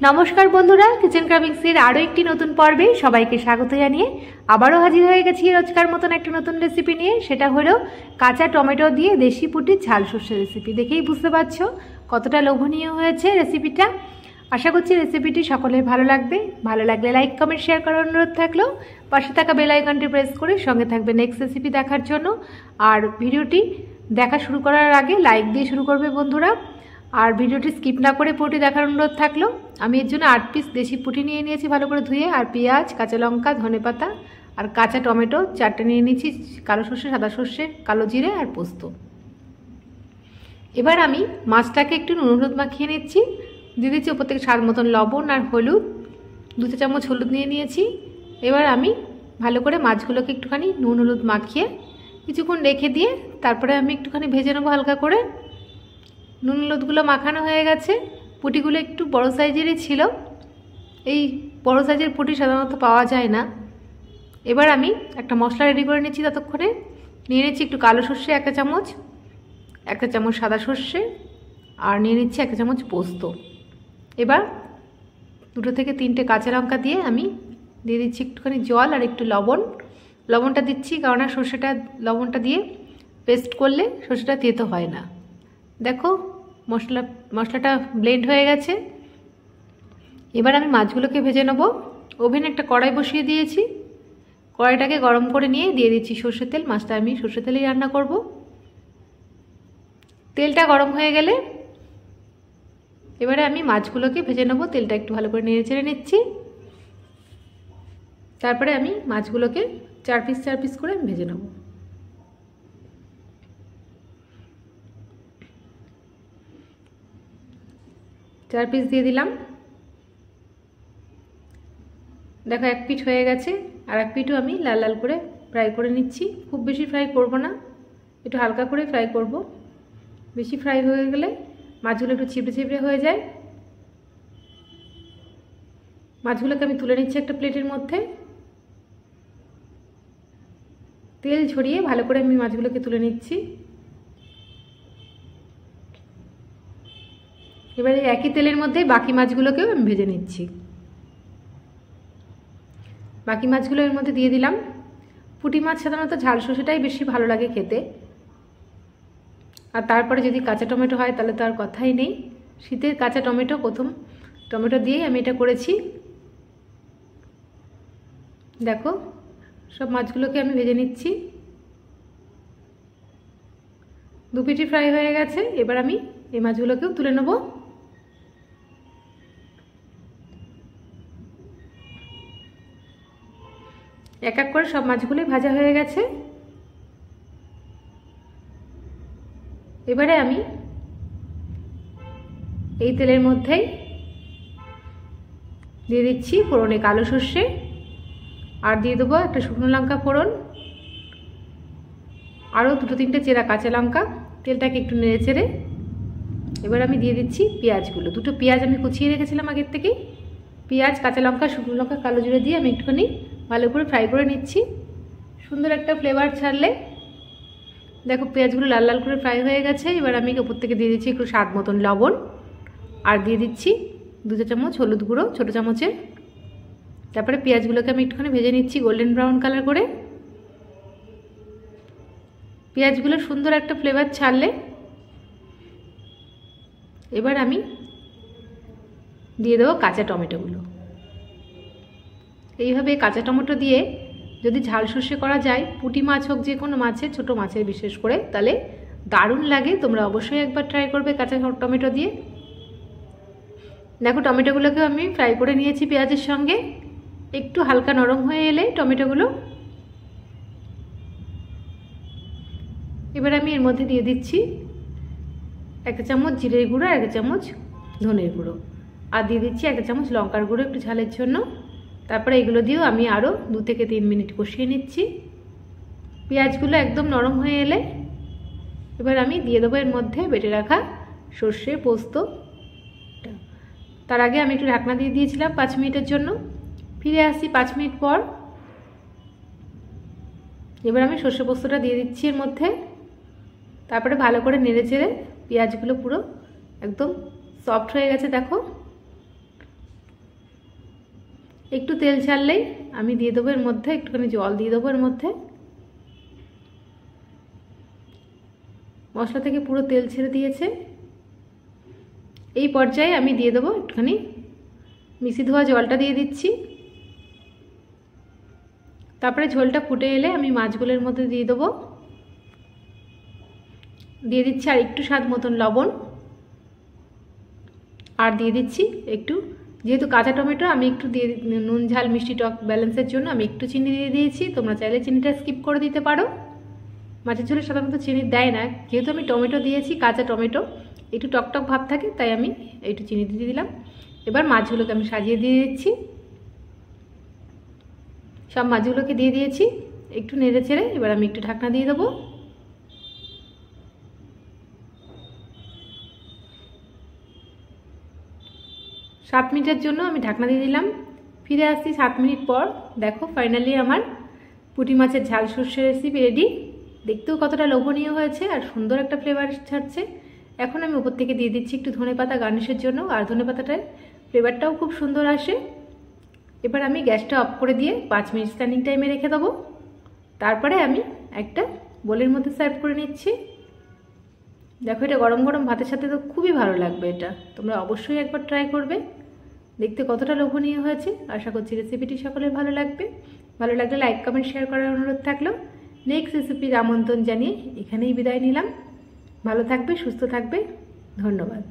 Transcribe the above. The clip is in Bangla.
নমস্কার বন্ধুরা, কিচেন ক্রাভিংসের আরও একটি নতুন পর্বে সবাইকে স্বাগত জানিয়ে আবারও হাজির হয়ে গেছি রোজকার মতন একটা নতুন রেসিপি নিয়ে। সেটা হলো কাঁচা টমেটো দিয়ে দেশি পুটির ঝাল সর্ষে রেসিপি। দেখেই বুঝতে পারছো কতটা লোভনীয় হয়েছে রেসিপিটা। আশা করছি রেসিপিটি সকলের ভালো লাগবে। ভালো লাগলে লাইক, কমেন্ট, শেয়ার করার অনুরোধ থাকলো। পাশে থাকা বেল আইকনটি প্রেস করে সঙ্গে থাকবে নেক্সট রেসিপি দেখার জন্য। আর ভিডিওটি দেখা শুরু করার আগে লাইক দিয়ে শুরু করবে বন্ধুরা। আর ভিডিওটি স্কিপ না করে পুটি দেখার অনুরোধ থাকলো। আমি এর জন্য 8 পিস দেশি পুটি নিয়ে নিয়েছি ভালো করে ধুয়ে, আর পেঁয়াজ, কাঁচা লঙ্কা, ধনেপাতা আর কাঁচা টমেটো 4টে নিয়ে নিয়েছি, কালো সর্ষে, সাদা সর্ষে, কালো জিরে আর পোস্ত। এবার আমি মাছটাকে একটু নুন হলুদ মাখিয়ে নিচ্ছি। দিয়ে দিচ্ছি ওপর থেকে স্বাদ মতন লবণ আর হলুদ, 2 চামচ হলুদ নিয়ে নিয়েছি। এবার আমি ভালো করে মাছগুলোকে একটুখানি নুন হলুদ মাখিয়ে কিছুক্ষণ রেখে দিয়ে তারপরে আমি একটুখানি ভেজে নেবো হালকা করে। নুন হলুদগুলো মাখানো হয়ে গেছে। পুটিগুলো একটু বড় সাইজেরই ছিল, এই বড় সাইজের পুটি সাধারণত পাওয়া যায় না। এবার আমি একটা মশলা রেডি করে নিচ্ছি। ততক্ষণে নিয়ে নিচ্ছি একটু কালো সর্ষে 1 চামচ, 1 চামচ সাদা সর্ষে, আর নিয়ে নিচ্ছি 1 চামচ পোস্ত। এবার 2 থেকে 3টে কাঁচা লঙ্কা দিয়ে আমি দিয়ে দিচ্ছি একটুখানি জল আর একটু লবণ। লবণটা দিচ্ছি কারণ সর্ষেটা লবণটা দিয়ে পেস্ট করলে সর্ষেটা তেতো হয় না। দেখো মশলাটা ব্লেন্ড হয়ে গেছে। এবার আমি মাছগুলোকে ভেজে নেব। ওভেনে একটা কড়াই বসিয়ে দিয়েছি। কড়াইটাকে গরম করে নিয়ে দিয়ে দিচ্ছি সর্ষের তেল। মাছটা আমি সর্ষের তেলেই রান্না করব। তেলটা গরম হয়ে গেলে এবারে আমি মাছগুলোকে ভেজে নেব। তেলটা একটু ভালো করে নেড়ে চেড়ে নিচ্ছি। তারপরে আমি মাছগুলোকে 4 পিস করে আমি ভেজে নেব। চার পিস দিয়ে দিলাম। দেখো 1 পিঠ হয়ে গেছে, আর 1 পিঠও আমি লাল লাল করে ফ্রাই করে নিচ্ছি। খুব বেশি ফ্রাই করব না, একটু হালকা করে ফ্রাই করব। বেশি ফ্রাই হয়ে গেলে মাছগুলো একটু ছিপড়ে ছিপড়ে হয়ে যায়। মাছগুলোকে আমি তুলে নিচ্ছি একটা প্লেটের মধ্যে। তেল ঝরিয়ে ভালো করে আমি মাছগুলোকে তুলে নিচ্ছি। এবারে একই তেলের মধ্যে বাকি মাছগুলোকেও আমি ভেজে নিচ্ছি। বাকি মাছগুলো এর মধ্যে দিয়ে দিলাম। পুঁটি মাছ সাধারণত ঝাল সর্ষেটাই বেশি ভালো লাগে খেতে। আর তারপরে যদি কাঁচা টমেটো হয় তাহলে তো আর কথাই নেই। শীতের কাঁচা টমেটো, প্রথম টমেটো দিয়েই আমি এটা করেছি। দেখো সব মাছগুলোকে আমি ভেজে নিচ্ছি। 2 পিঠই ফ্রাই হয়ে গেছে। এবার আমি এই মাছগুলোকেও তুলে নেব। এক এক করে সব মাছগুলোই ভাজা হয়ে গেছে। এবারে আমি এই তেলের মধ্যেই দিয়ে দিচ্ছি ফোড়নে কালো সর্ষে, আর দিয়ে দেবো একটা শুকনো লঙ্কা ফোড়ন, আরও 2-3টে চেরা কাঁচা লঙ্কা। তেলটাকে একটু নেড়ে চেড়ে এবার আমি দিয়ে দিচ্ছি পেঁয়াজগুলো। 2টো পেঁয়াজ আমি কুচিয়ে রেখেছিলাম আগের থেকেই। পেঁয়াজ, কাঁচা লঙ্কা, শুকনো লঙ্কা, কালো জিরে দিয়ে আমি একটুখানি ভালো করে ফ্রাই করে নিচ্ছি। সুন্দর একটা ফ্লেভার ছাড়লে দেখো পেঁয়াজগুলো লাল লাল করে ফ্রাই হয়ে গেছে। এবার আমি ওপর থেকে দিয়ে দিচ্ছি একটু স্বাদ মতন লবণ, আর দিয়ে দিচ্ছি 2 চামচ হলুদ গুঁড়ো ছোটো চামচের। তারপরে পেঁয়াজগুলোকে আমি একটুখানি ভেজে নিচ্ছি গোল্ডেন ব্রাউন কালার করে। পেঁয়াজগুলো সুন্দর একটা ফ্লেভার ছাড়লে এবার আমি দিয়ে দেবো কাঁচা টমেটোগুলো। এইভাবে কাঁচা টমেটো দিয়ে যদি ঝাল সর্ষে করা যায়, পুঁটি মাছ হোক, যে কোনো মাছের, ছোটো মাছের বিশেষ করে, তাহলে দারুণ লাগে। তোমরা অবশ্যই একবার ট্রাই করবে কাঁচা টমেটো দিয়ে। দেখো টমেটোগুলোকে আমি ফ্রাই করে নিয়েছি পেঁয়াজের সঙ্গে। একটু হালকা নরম হয়ে এলে টমেটোগুলো এবার আমি এর মধ্যে দিয়ে দিচ্ছি 1 চামচ জিরের গুঁড়ো, 1 চামচ ধনের গুঁড়ো, আর দিয়ে দিচ্ছি 1 চামচ লঙ্কার গুঁড়ো একটু ঝালের জন্য। তারপরে এগুলো দিয়েও আমি আরও 2 থেকে 3 মিনিট কষিয়ে নিচ্ছি। পেঁয়াজগুলো একদম নরম হয়ে এলে এবার আমি দিয়ে দেবো এর মধ্যে বেটে রাখা সর্ষে পোস্ত। তার আগে আমি একটু ঢাকনা দিয়ে দিয়েছিলাম 5 মিনিটের জন্য। ফিরে আসি 5 মিনিট পর। এবার আমি সর্ষে পোস্তটা দিয়ে দিচ্ছি এর মধ্যে। তারপরে ভালো করে নেড়ে চেড়ে পেঁয়াজগুলো পুরো একদম সফট হয়ে গেছে। দেখো একটু তেল ছাড়লেই আমি দিয়ে দেবো এর মধ্যে একটুখানি জল দিয়ে দেবো এর মধ্যে। মশলা থেকে পুরো তেল ছেড়ে দিয়েছে। এই পর্যায়ে আমি দিয়ে দেবো একটুখানি মিশি ধোয়া জলটা দিয়ে দিচ্ছি। তারপরে ঝোলটা ফুটে এলে আমি মাছগুলোর মধ্যে দিয়ে দেবো, দিয়ে দিচ্ছি আর একটু স্বাদ মতন লবণ, আর দিয়ে দিচ্ছি একটু, যেহেতু কাঁচা টমেটো আমি একটু দিয়ে নুন ঝাল মিষ্টি টক ব্যালেন্সের জন্য আমি একটু চিনি দিয়ে দিয়েছি। তোমরা চাইলে চিনিটা স্কিপ করে দিতে পারো। মাছের ঝোলে সাধারণত চিনি দেয় না, যেহেতু আমি টমেটো দিয়েছি, কাঁচা টমেটো একটু টকটক ভাব থাকে, তাই আমি একটু চিনি দিয়ে দিলাম। এবার মাছগুলোকে আমি সাজিয়ে দিয়ে দিচ্ছি। সব মাছগুলোকে দিয়ে দিয়েছি, একটু নেড়ে চেড়ে এবার আমি একটু ঢাকনা দিয়ে দেবো। সাত মিনিটের জন্য আমি ঢাকনা দিয়ে দিলাম। ফিরে আসছি 7 মিনিট পর। দেখো ফাইনালি আমার পুঁটি মাছের ঝাল সর্ষে রেসিপি রেডি। দেখতেও কতটা লোভনীয় হয়েছে আর সুন্দর একটা ফ্লেভার ছাড়ছে। এখন আমি উপর থেকে দিয়ে দিচ্ছি একটু ধনেপাতা গার্নিশের জন্য, আর ধনেপাতাটার ফ্লেভারটাও খুব সুন্দর আসে। এবার আমি গ্যাসটা অফ করে দিয়ে 5 মিনিট স্ট্যান্ডিং টাইমে রেখে দেবো। তারপরে আমি একটা বোলের মধ্যে সার্ভ করে নিচ্ছি। দেখো এটা গরম গরম ভাতের সাথে তো খুবই ভালো লাগবে। এটা তোমরা অবশ্যই একবার ট্রাই করবে। দেখতে কতটা লোভনীয় হয়েছে। আশা করছি রেসিপিটি সকলের ভালো লাগবে। ভালো লাগলে লাইক কমেন্ট শেয়ার করার অনুরোধ থাকলো। নেক্সট রেসিপির আমন্ত্রণ জানিয়ে এখানেই বিদায় নিলাম। ভালো থাকবে, সুস্থ থাকবে। ধন্যবাদ।